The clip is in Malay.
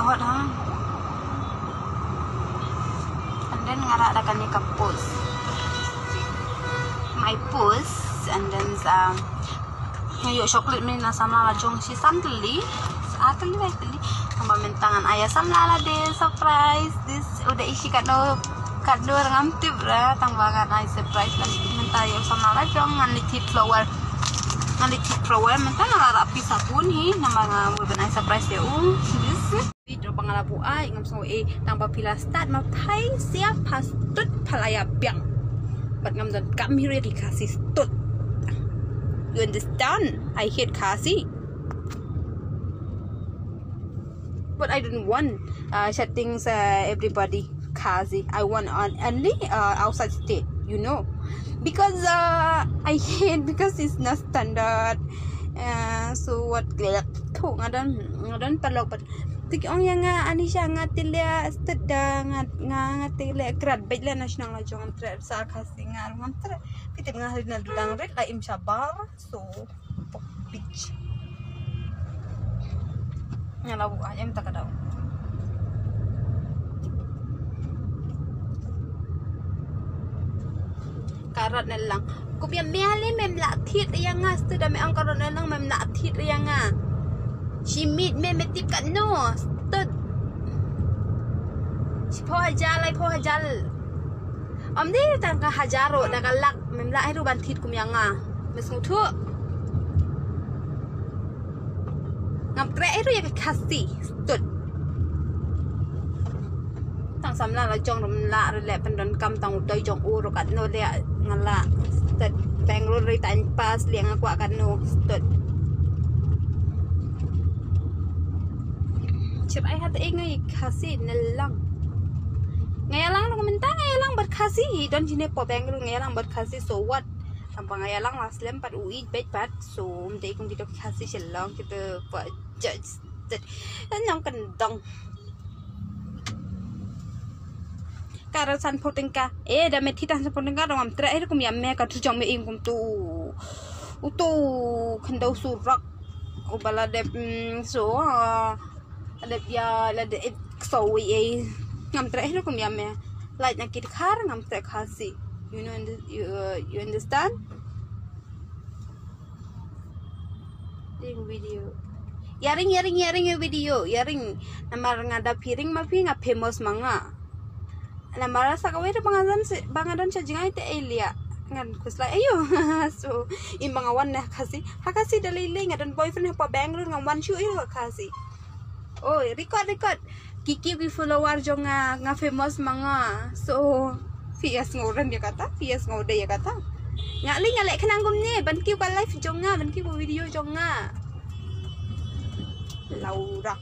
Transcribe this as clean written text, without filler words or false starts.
what, huh? And then ngara ada kan ka post. My post and then ngayo chocolate min na samla la jong si samtli. Atli tambah mentangan ayah samla la de surprise. This udah isi kado ngamtip ra tambangan ay surprise lan mentayo samla la jong ngan tip flower. Ngan tip flower mentang rapi sabun hi namang bukan ay surprise ya this video pangalabu ay ngam so tambah pila start ma pai siap pastut palaya biang. But ngam dan kami ready kasih stut. You understand? I hate Kasi. But I don't want settings everybody Kasi. I want only outside state, you know. Because I hate because it's not standard. So what ngadan palok but tik ong yang ani siya ngatilia steda ngatilia grad baiklah nasional la jong tre sa Kasi ngam tre pitip ngahal na dudang rek la im sabar so pitch nyala bu ayam tak ada karat na lang kupya mele mem la thit yang nga steda me ang karat na lang mem la thit yang nga she meet me metip kat no stud si po hajal om di tang ka hajaro da kalak memla ai ru ban thit kum yang nga mesung thu ngam tre ai ru ya Kasi stud tang samla la jong ram la re le pendon kam tang doi jong u ro kat no le ngala stud Bangalore ri tan pas liang aku kat no stud I had ingai Kasi nelang ngayalang nung mentang ngayalang berkasi don jine po Bangalore ngayalang berkasi so what tampang ngayalang las lempat ui bet pat so mdei kung dito Kasi silang kita pa judge that nang kendong karasan potengka da metitan sa potengka dong am tra kum yam me ka tu jong me ing kum tu utu kendau surak ko bala de so ada ya ada so ngam terakhir kum ya me like nak kit khar ngam tek Kasi you know you understand ding video yaring video yaring namar ngada piring ma pi nga famous manga namara sakawai de bangadan sa jingai te elia ngan kusla ayo so imbangawan na Kasi Kasi dalili ngadan boyfriend pa Bangalore ngam one shoe yo Kasi. Oh, record. Kiki bi follower jo nga famous mga. So, fias ngoran dia kata, fias ngode ya kata. Ngalek kenang gumne, ban ki ba live jo nga, ban ki video jo nga. Laura.